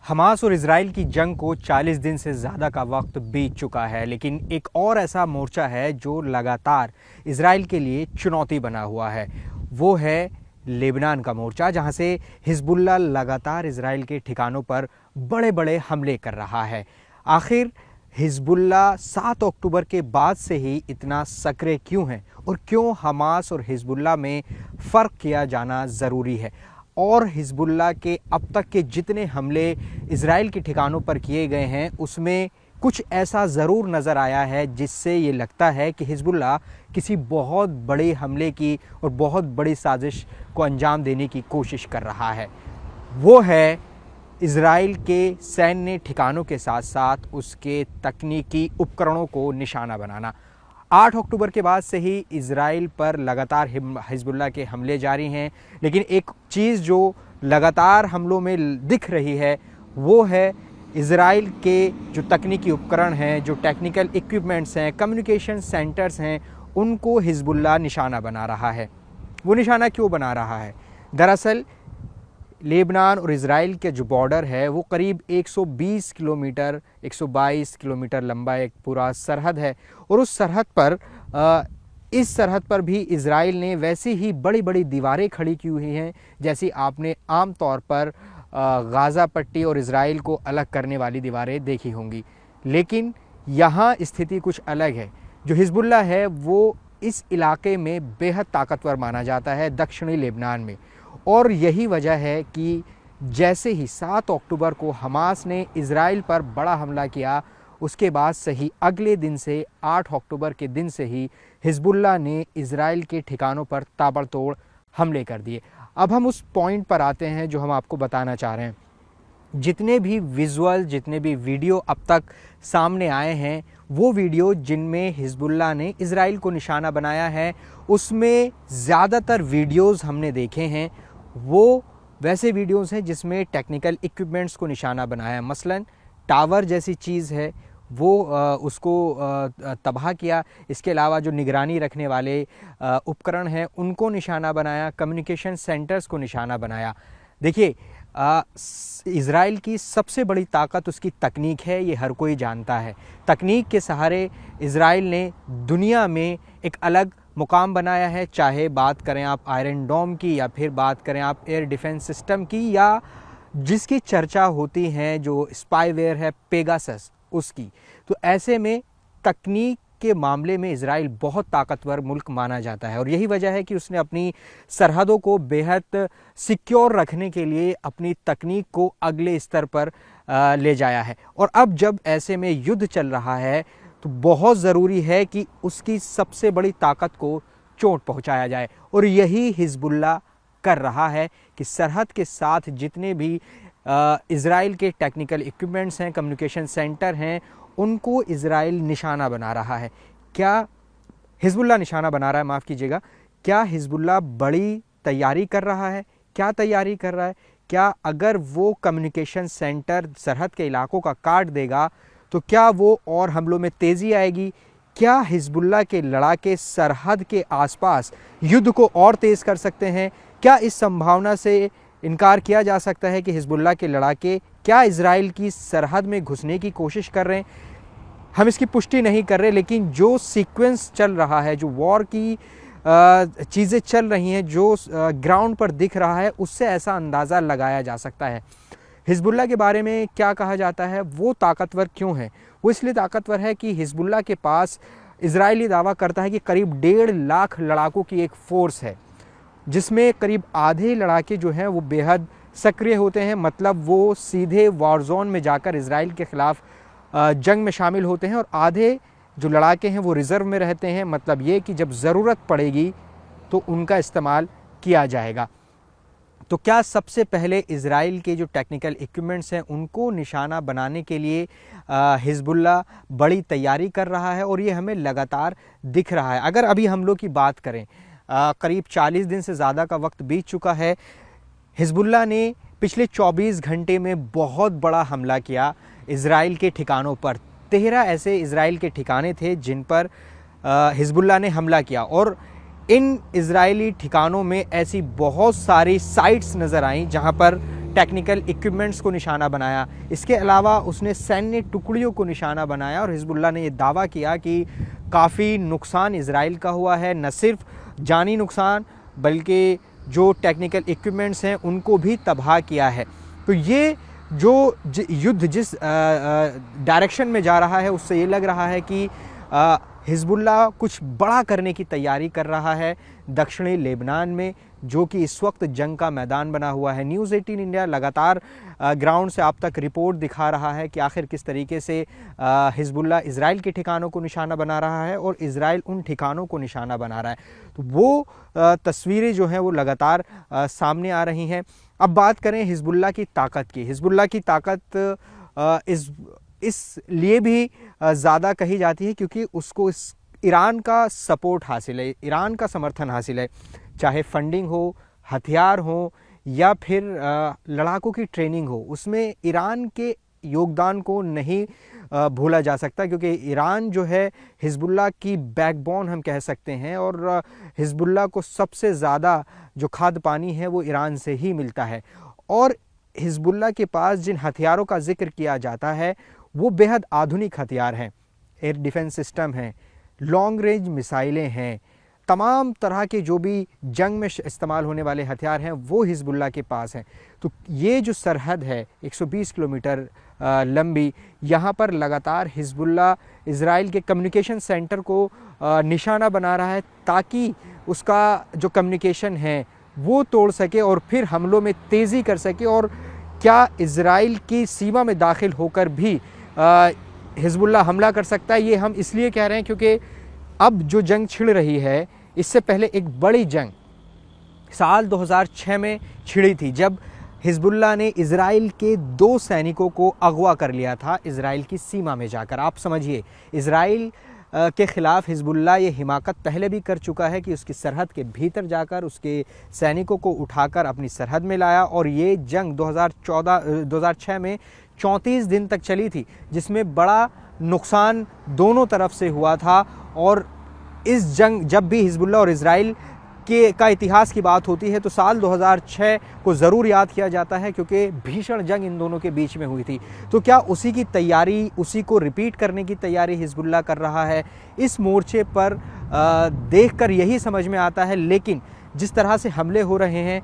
Hamas और Israel की जंग को 40 दिन से ज़्यादा का वक्त बीत चुका है, लेकिन एक और ऐसा मोर्चा है जो लगातार इजराइल के लिए चुनौती बना हुआ है। वो है लेबनान का मोर्चा, जहां से हिजबुल्लाह लगातार इजराइल के ठिकानों पर बड़े बड़े हमले कर रहा है। आखिर हिजबुल्लाह 7 अक्टूबर के बाद से ही इतना सक्रिय क्यों है और क्यों हमास और हिजबुल्लाह में फ़र्क किया जाना ज़रूरी है, और हिजबुल्लाह के अब तक के जितने हमले इजराइल के ठिकानों पर किए गए हैं उसमें कुछ ऐसा ज़रूर नज़र आया है जिससे ये लगता है कि हिजबुल्लाह किसी बहुत बड़े हमले की और बहुत बड़ी साजिश को अंजाम देने की कोशिश कर रहा है। वो है इजराइल के सैन्य ठिकानों के साथ साथ उसके तकनीकी उपकरणों को निशाना बनाना। 8 अक्टूबर के बाद से ही इजराइल पर लगातार हिजबुल्लाह के हमले जारी हैं, लेकिन एक चीज़ जो लगातार हमलों में दिख रही है वो है इजराइल के जो तकनीकी उपकरण हैं, जो टेक्निकल इक्विपमेंट्स हैं, कम्युनिकेशन सेंटर्स हैं, उनको हिजबुल्लाह निशाना बना रहा है। वो निशाना क्यों बना रहा है? दरअसल लेबनान और इजराइल के जो बॉर्डर है वो करीब 120 किलोमीटर 122 किलोमीटर लंबा एक पूरा सरहद है, और उस सरहद पर इस सरहद पर भी इजराइल ने वैसी ही बड़ी बड़ी दीवारें खड़ी की हुई हैं जैसी आपने आम तौर पर गाज़ा पट्टी और इजराइल को अलग करने वाली दीवारें देखी होंगी। लेकिन यहाँ स्थिति कुछ अलग है। जो हिजबुल्लाह है वो इस इलाके में बेहद ताकतवर माना जाता है, दक्षिणी लेबनान में, और यही वजह है कि जैसे ही 7 अक्टूबर को हमास ने इजराइल पर बड़ा हमला किया, उसके बाद से ही अगले दिन से 8 अक्टूबर के दिन से ही हिजबुल्लाह ने इजराइल के ठिकानों पर ताबड़तोड़ हमले कर दिए। अब हम उस पॉइंट पर आते हैं जो हम आपको बताना चाह रहे हैं। जितने भी विजुअल, जितने भी वीडियो अब तक सामने आए हैं, वो वीडियो जिनमें हिजबुल्लाह ने इजराइल को निशाना बनाया है, उसमें ज़्यादातर वीडियोज़ हमने देखे हैं वो वैसे वीडियोज़ हैं जिसमें टेक्निकल इक्विपमेंट्स को निशाना बनाया है। मसलन टावर जैसी चीज़ है वो उसको तबाह किया। इसके अलावा जो निगरानी रखने वाले उपकरण हैं उनको निशाना बनाया, कम्युनिकेशन सेंटर्स को निशाना बनाया। देखिए, इजराइल की सबसे बड़ी ताकत उसकी तकनीक है, ये हर कोई जानता है। तकनीक के सहारे इजराइल ने दुनिया में एक अलग मुकाम बनाया है, चाहे बात करें आप आयरन डोम की या फिर बात करें आप एयर डिफेंस सिस्टम की, या जिसकी चर्चा होती है जो स्पाईवेयर है पेगासस उसकी। तो ऐसे में तकनीक के मामले में इजराइल बहुत ताकतवर मुल्क माना जाता है, और यही वजह है कि उसने अपनी सरहदों को बेहद सिक्योर रखने के लिए अपनी तकनीक को अगले स्तर पर ले जाया है। और अब जब ऐसे में युद्ध चल रहा है तो बहुत ज़रूरी है कि उसकी सबसे बड़ी ताकत को चोट पहुंचाया जाए, और यही हिजबुल्लाह कर रहा है कि सरहद के साथ जितने भी इजराइल के टेक्निकल इक्विपमेंट्स हैं, कम्युनिकेशन सेंटर हैं, उनको इजराइल निशाना बना रहा है। क्या हिजबुल्लाह निशाना बना रहा है, माफ़ कीजिएगा, क्या हिजबुल्लाह बड़ी तैयारी कर रहा है? क्या तैयारी कर रहा है? क्या अगर वो कम्युनिकेशन सेंटर सरहद के इलाकों का काट देगा तो क्या वो और हमलों में तेज़ी आएगी? क्या हिजबुल्लाह के लड़ाके सरहद के आसपास युद्ध को और तेज़ कर सकते हैं? क्या इस संभावना से इनकार किया जा सकता है कि हिजबुल्लाह के लड़ाके क्या इजराइल की सरहद में घुसने की कोशिश कर रहे हैं? हम इसकी पुष्टि नहीं कर रहे, लेकिन जो सीक्वेंस चल रहा है, जो वॉर की चीज़ें चल रही हैं, जो ग्राउंड पर दिख रहा है, उससे ऐसा अंदाज़ा लगाया जा सकता है। हिजबुल्लाह के बारे में क्या कहा जाता है, वो ताकतवर क्यों है? वो इसलिए ताकतवर है कि हिजबुल्लाह के पास इजरायली दावा करता है कि करीब 1.5 लाख लड़ाकों की एक फ़ोर्स है, जिसमें करीब आधे लड़ाके जो हैं वो बेहद सक्रिय होते हैं। मतलब वो सीधे वॉर जोन में जाकर इजराइल के ख़िलाफ़ जंग में शामिल होते हैं, और आधे जो लड़ाके हैं वो रिज़र्व में रहते हैं। मतलब ये कि जब ज़रूरत पड़ेगी तो उनका इस्तेमाल किया जाएगा। तो क्या सबसे पहले इजराइल के जो टेक्निकल इक्विपमेंट्स हैं उनको निशाना बनाने के लिए हिजबुल्लाह बड़ी तैयारी कर रहा है, और ये हमें लगातार दिख रहा है। अगर अभी हमलों की बात करें, करीब 40 दिन से ज़्यादा का वक्त बीत चुका है। हिजबुल्लाह ने पिछले 24 घंटे में बहुत बड़ा हमला किया इजराइल के ठिकानों पर। 13 ऐसे इजराइल के ठिकाने थे जिन पर हिजबुल्लाह ने हमला किया, और इन इजरायली ठिकानों में ऐसी बहुत सारी साइट्स नज़र आईं जहां पर टेक्निकल इक्विपमेंट्स को निशाना बनाया। इसके अलावा उसने सैन्य टुकड़ियों को निशाना बनाया और हिजबुल्लाह ने ये दावा किया कि काफ़ी नुकसान इजराइल का हुआ है, न सिर्फ जानी नुकसान बल्कि जो टेक्निकल इक्विपमेंट्स हैं उनको भी तबाह किया है। तो ये जो युद्ध जिस डायरेक्शन में जा रहा है उससे ये लग रहा है कि हिजबुल्लाह कुछ बड़ा करने की तैयारी कर रहा है दक्षिणी लेबनान में, जो कि इस वक्त जंग का मैदान बना हुआ है। न्यूज़ 18 इंडिया लगातार ग्राउंड से आप तक रिपोर्ट दिखा रहा है कि आखिर किस तरीके से हिजबुल्लाह इजराइल के ठिकानों को निशाना बना रहा है और इजराइल उन ठिकानों को निशाना बना रहा है। तो वो तस्वीरें जो हैं वो लगातार सामने आ रही हैं। अब बात करें हिजबुल्लाह की ताकत की। हिजबुल्लाह की ताकत इसलिए भी ज़्यादा कही जाती है क्योंकि उसको ईरान का सपोर्ट हासिल है, ईरान का समर्थन हासिल है, चाहे फंडिंग हो, हथियार हो या फिर लड़ाकों की ट्रेनिंग हो, उसमें ईरान के योगदान को नहीं भूला जा सकता क्योंकि ईरान जो है हिजबुल्लाह की बैकबोन हम कह सकते हैं और हिजबुल्लाह को सबसे ज़्यादा जो खाद्य पानी है वो ईरान से ही मिलता है। और हिजबुल्लाह के पास जिन हथियारों का जिक्र किया जाता है वो बेहद आधुनिक हथियार हैं, एयर डिफेंस सिस्टम हैं, लॉन्ग रेंज मिसाइलें हैं, तमाम तरह के जो भी जंग में इस्तेमाल होने वाले हथियार हैं वो हिजबुल्लाह के पास हैं। तो ये जो सरहद है 120 किलोमीटर लंबी, यहाँ पर लगातार हिजबुल्लाह इजराइल के कम्युनिकेशन सेंटर को निशाना बना रहा है ताकि उसका जो कम्युनिकेशन है वो तोड़ सके और फिर हमलों में तेज़ी कर सके। और क्या इजराइल की सीमा में दाखिल होकर भी हिजबुल्लाह हमला कर सकता है, ये हम इसलिए कह रहे हैं क्योंकि अब जो जंग छिड़ रही है इससे पहले एक बड़ी जंग साल 2006 में छिड़ी थी जब हिजबुल्लाह ने इजराइल के 2 सैनिकों को अगवा कर लिया था इजराइल की सीमा में जाकर। आप समझिए, इजराइल के ख़िलाफ़ हिजबुल्लाह ये हिमाकत पहले भी कर चुका है कि उसकी सरहद के भीतर जाकर उसके सैनिकों को उठाकर अपनी सरहद में लाया और ये जंग 2006 में 34 दिन तक चली थी जिसमें बड़ा नुकसान दोनों तरफ से हुआ था। और इस जंग जब भी हिजबुल्लाह और इजराइल का इतिहास की बात होती है तो साल 2006 को ज़रूर याद किया जाता है क्योंकि भीषण जंग इन दोनों के बीच में हुई थी। तो क्या उसी की तैयारी, उसी को रिपीट करने की तैयारी हिजबुल्लाह कर रहा है? इस मोर्चे पर देखकर यही समझ में आता है। लेकिन जिस तरह से हमले हो रहे हैं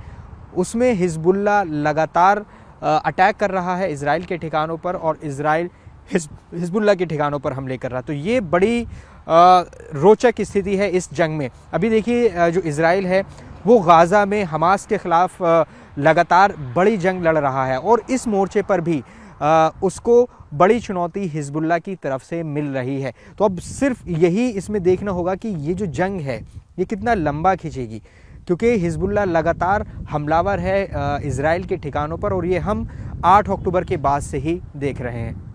उसमें हिजबुल्लाह लगातार अटैक कर रहा है इजराइल के ठिकानों पर और इजराइल हिजबुल्लाह के ठिकानों पर हमले कर रहा है। तो ये बड़ी रोचक स्थिति है इस जंग में। अभी देखिए जो इजराइल है वो गाज़ा में हमास के ख़िलाफ़ लगातार बड़ी जंग लड़ रहा है और इस मोर्चे पर भी उसको बड़ी चुनौती हिजबुल्लाह की तरफ से मिल रही है। तो अब सिर्फ यही इसमें देखना होगा कि ये जो जंग है ये कितना लंबा खींचेगी क्योंकि हिजबुल्लाह लगातार हमलावर है इजराइल के ठिकानों पर और ये हम 8 अक्टूबर के बाद से ही देख रहे हैं।